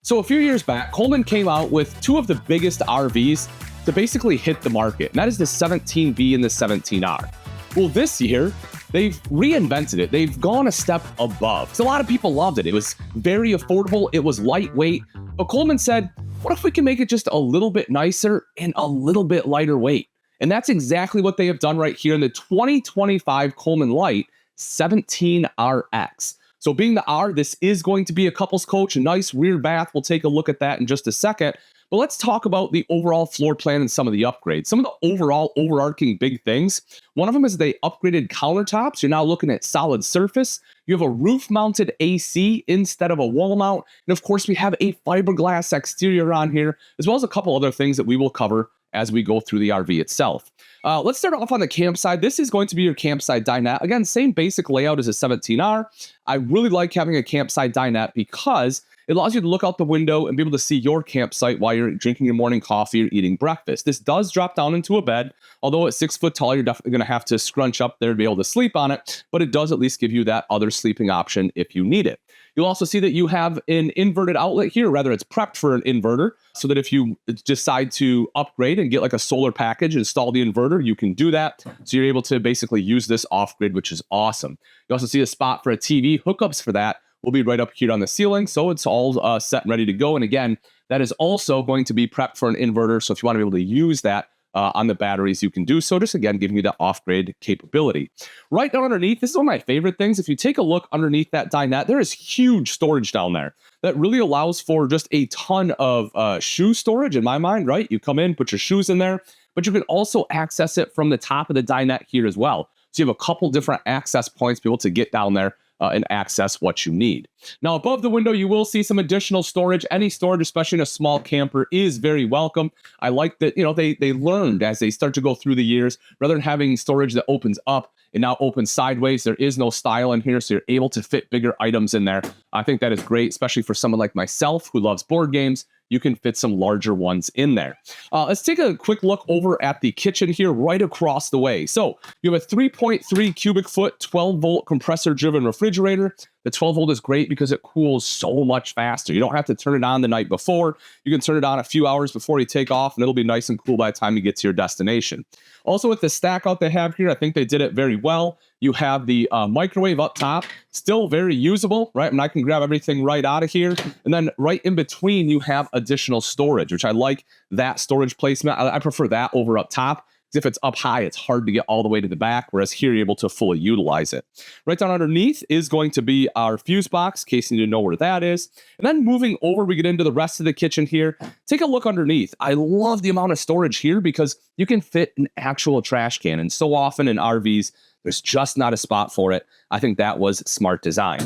So a few years back, Coleman came out with two of the biggest RVs to basically hit the market, and that is the 17B and the 17R. Well, this year, they've reinvented it. They've gone a step above. So a lot of people loved it. It was very affordable. It was lightweight. But Coleman said, what if we can make it just a little bit nicer and a little bit lighter weight? And that's exactly what they have done right here in the 2025 Coleman Light 17RX. So being the R, this is going to be a couples coach, a nice rear bath. We'll take a look at that in just a second. But let's talk about the overall floor plan and some of the upgrades. Some of the overall overarching big things. One of them is they upgraded countertops. You're now looking at solid surface. You have a roof-mounted AC instead of a wall mount. And of course, we have a fiberglass exterior on here, as well as a couple other things that we will cover as we go through the RV itself. Let's start off on the campsite. This is going to be your campsite dinette. Again, same basic layout as a 17R. I really like having a campsite dinette because it allows you to look out the window and be able to see your campsite while you're drinking your morning coffee or eating breakfast. This does drop down into a bed. Although at 6 foot tall, you're definitely going to have to scrunch up there to be able to sleep on it, but it does at least give you that other sleeping option if you need it. You'll also see that you have an inverted outlet here, rather it's prepped for an inverter, so that if you decide to upgrade and get like a solar package, install the inverter, you can do that. So you're able to basically use this off-grid, which is awesome. You also see a spot for a TV. Hookups for that will be right up here on the ceiling, so it's all set and ready to go. And again, that is also going to be prepped for an inverter, so if you want to be able to use that on the batteries, you can do so, just again giving you the off-grid capability. Right down underneath, this is one of my favorite things. If you take a look underneath that dinette, there is huge storage down there that really allows for just a ton of shoe storage in my mind, right? You come in, put your shoes in there, but you can also access it from the top of the dinette here as well. So you have a couple different access points to be able to get down there and access what you need. Now, above the window, you will see some additional storage. Any storage, especially in a small camper, is very welcome. I like that, they learned as they start to go through the years, rather than having storage that opens up, it now opens sideways. There is no style in here, so you're able to fit bigger items in there. I think that is great, especially for someone like myself who loves board games. You can fit some larger ones in there. Let's take a quick look over at the kitchen here right across the way. So you have a 3.3 cubic foot, 12 volt compressor driven refrigerator. The 12 volt is great because it cools so much faster. You don't have to turn it on the night before. You can turn it on a few hours before you take off, and it'll be nice and cool by the time you get to your destination. Also, with the stack out they have here, I think they did it very well. You have the microwave up top, still very usable, right? And I can grab everything right out of here. And then right in between, you have additional storage, which I like that storage placement. I prefer that over up top. If it's up high, it's hard to get all the way to the back, whereas here you're able to fully utilize it. Right down underneath is going to be our fuse box, in case you need to know where that is. And then moving over, we get into the rest of the kitchen here. Take a look underneath. I love the amount of storage here because you can fit an actual trash can. And so often in RVs, there's just not a spot for it. I think that was smart design.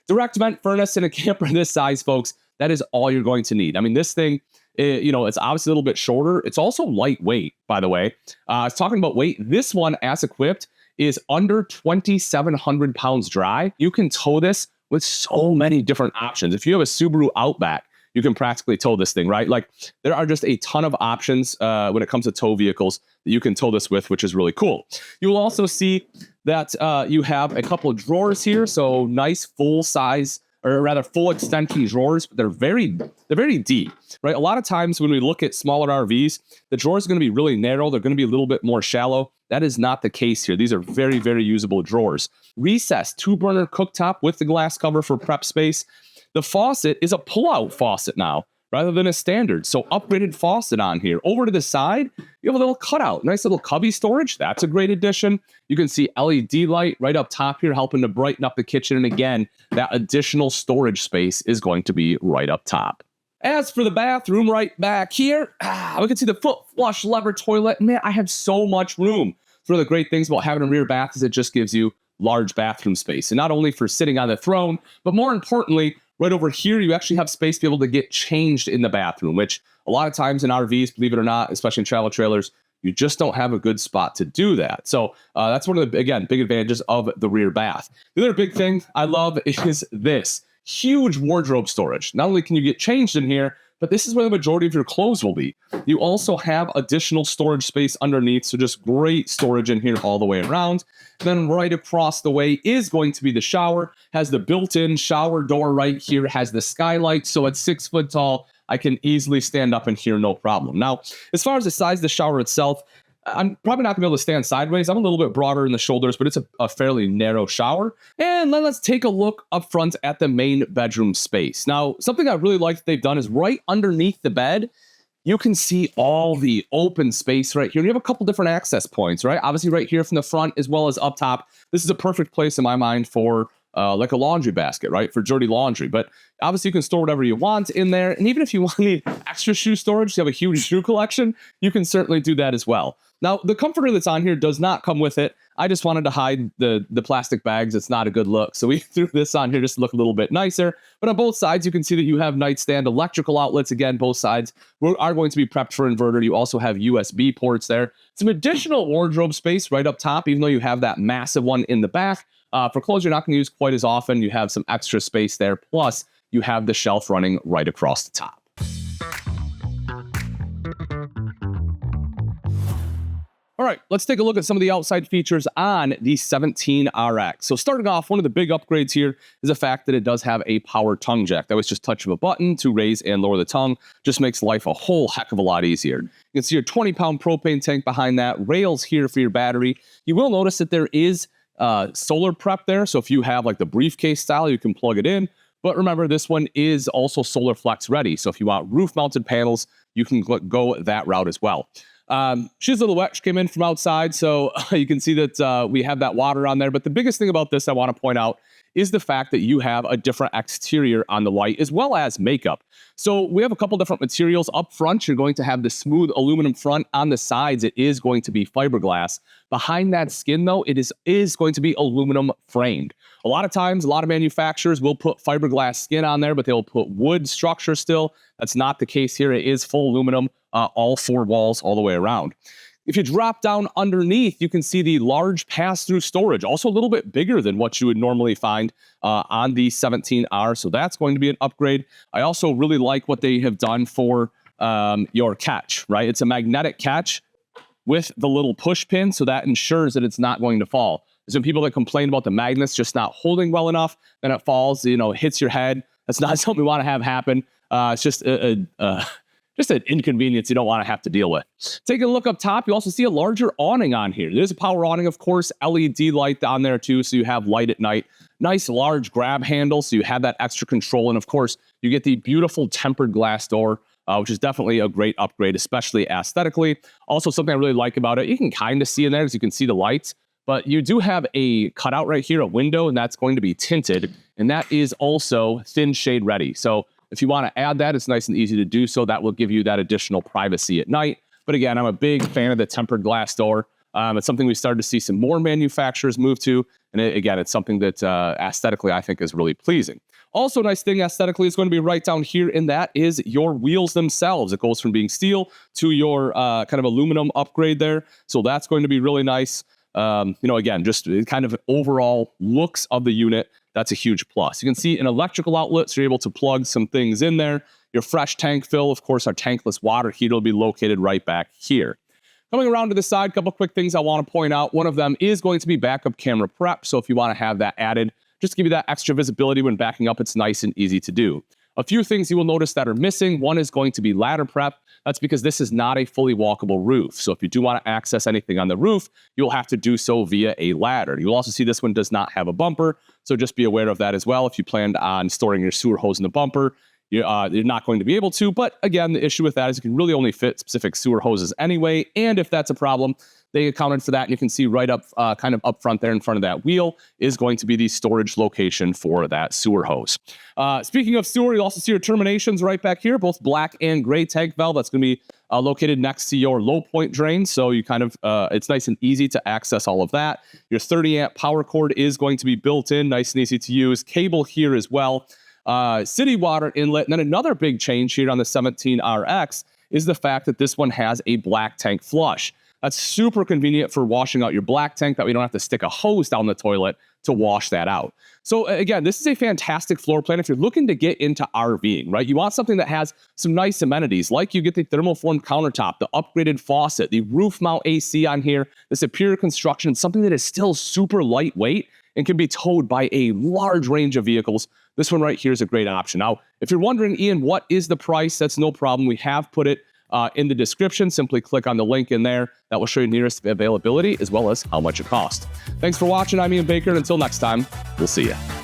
Direct vent furnace in a camper this size, folks, that is all you're going to need. I mean, this thing, it's obviously a little bit shorter. It's also lightweight, by the way. I was talking about weight. This one, as equipped, is under 2,700 pounds dry. You can tow this with so many different options. If you have a Subaru Outback, you can practically tow this thing, right? Like, there are just a ton of options when it comes to tow vehicles that you can tow this with, which is really cool. You will also see that you have a couple of drawers here. So nice full size, or rather full extension drawers, but they're very deep, right? A lot of times when we look at smaller RVs, the drawers are going to be really narrow. They're going to be a little bit more shallow. That is not the case here. These are very, very usable drawers. Recessed 2-burner cooktop with the glass cover for prep space. The faucet is a pull-out faucet now, rather than a standard. So upgraded faucet on here. Over to the side, you have a little cutout, nice little cubby storage. That's a great addition. You can see LED light right up top here, helping to brighten up the kitchen. And again, that additional storage space is going to be right up top. As for the bathroom right back here, we can see the foot flush lever toilet. Man, I have so much room. It's one of the great things about having a rear bath is it just gives you large bathroom space. And not only for sitting on the throne, but more importantly, right over here, you actually have space to be able to get changed in the bathroom, which a lot of times in RVs, believe it or not, especially in travel trailers, you just don't have a good spot to do that. So that's one of the, again, big advantages of the rear bath. The other big thing I love is this huge wardrobe storage. Not only can you get changed in here, but this is where the majority of your clothes will be. You also have additional storage space underneath, so just great storage in here all the way around. Then right across the way is going to be the shower. Has the built-in shower door right here, has the skylight, so at 6 foot tall, I can easily stand up in here, no problem. Now, as far as the size of the shower itself, I'm probably not gonna be able to stand sideways. I'm a little bit broader in the shoulders, but it's a fairly narrow shower. And then let's take a look up front at the main bedroom space. Now, something I really like that they've done is right underneath the bed, you can see all the open space right here. You have a couple different access points, right? Obviously right here from the front as well as up top. This is a perfect place in my mind for like a laundry basket, right? For dirty laundry. But obviously you can store whatever you want in there. And even if you want the extra shoe storage, you have a huge shoe collection, you can certainly do that as well. Now, the comforter that's on here does not come with it. I just wanted to hide the plastic bags. It's not a good look. So we threw this on here just to look a little bit nicer. But on both sides, you can see that you have nightstand electrical outlets. Again, both sides are going to be prepped for inverter. You also have USB ports there. Some additional wardrobe space right up top, even though you have that massive one in the back. For clothes you're not going to use quite as often, you have some extra space there. Plus, you have the shelf running right across the top. All right, let's take a look at some of the outside features on the 17RX. So starting off, one of the big upgrades here is the fact that it does have a power tongue jack. That was just touch of a button to raise and lower the tongue. Just makes life a whole heck of a lot easier. You can see your 20-pound propane tank behind that, rails here for your battery. You will notice that there is solar prep there. So if you have like the briefcase style, you can plug it in. But remember, this one is also solar flex ready. So if you want roof mounted panels, you can go that route as well. She's a little wet. She came in from outside, so you can see that we have that water on there. But the biggest thing about this I want to point out is the fact that you have a different exterior on the light as well as makeup. So we have a couple different materials. Up front, you're going to have the smooth aluminum front. On the sides, it is going to be fiberglass. Behind that skin, though, it is going to be aluminum framed. A lot of times, a lot of manufacturers will put fiberglass skin on there, but they'll put wood structure still. That's not the case here. It is full aluminum, all four walls, all the way around. If you drop down underneath, you can see the large pass-through storage, also a little bit bigger than what you would normally find on the 17R. So that's going to be an upgrade. I also really like what they have done for your catch, right? It's a magnetic catch with the little push pin, so that ensures that it's not going to fall. There's some people that complain about the magnets just not holding well enough, then it falls, hits your head. That's not something we want to have happen. It's just just an inconvenience you don't want to have to deal with. Taking a look up top, you also see a larger awning on here. There's a power awning, of course, LED light on there too, so you have light at night. Nice large grab handle, so you have that extra control. And of course, you get the beautiful tempered glass door, which is definitely a great upgrade, especially aesthetically. Also, something I really like about it, you can kind of see in there, as you can see the lights, but you do have a cutout right here, a window, and that's going to be tinted. And that is also thin shade ready. So if you want to add that, it's nice and easy to do so. That will give you that additional privacy at night. But again, I'm a big fan of the tempered glass door. It's something we started to see some more manufacturers move to. And again, it's something that aesthetically I think is really pleasing. Also, a nice thing aesthetically is going to be right down here, and that is your wheels themselves. It goes from being steel to your kind of aluminum upgrade there. So that's going to be really nice. Again, just kind of overall looks of the unit. That's a huge plus. You can see an electrical outlet, so you're able to plug some things in there. Your fresh tank fill, of course, our tankless water heater will be located right back here. Coming around to the side, a couple quick things I want to point out. One of them is going to be backup camera prep. So if you want to have that added, just to give you that extra visibility when backing up, it's nice and easy to do. A few things you will notice that are missing. One is going to be ladder prep. That's because this is not a fully walkable roof. So if you do want to access anything on the roof, you'll have to do so via a ladder. You'll also see this one does not have a bumper. So just be aware of that as well. If you planned on storing your sewer hose in the bumper, you're not going to be able to. But again, the issue with that is you can really only fit specific sewer hoses anyway. And if that's a problem, they accounted for that. And you can see right up kind of up front there in front of that wheel is going to be the storage location for that sewer hose. Speaking of sewer, you also see your terminations right back here, both black and gray tank valve. That's going to be located next to your low point drain. So you kind of, it's nice and easy to access all of that. Your 30 amp power cord is going to be built in, nice and easy to use. Cable here as well. City water inlet. And then another big change here on the 17RX is the fact that this one has a black tank flush. That's super convenient for washing out your black tank that we don't have to stick a hose down the toilet to wash that out. So again, this is a fantastic floor plan if you're looking to get into RVing, right? You want something that has some nice amenities, like you get the thermoformed countertop, the upgraded faucet, the roof mount AC on here, the superior construction, something that is still super lightweight and can be towed by a large range of vehicles. This one right here is a great option. Now, if you're wondering, Ian, what is the price? That's no problem. We have put it in the description. Simply click on the link in there. That will show you nearest availability as well as how much it costs. Thanks for watching. I'm Ian Baker, and until next time, we'll see you.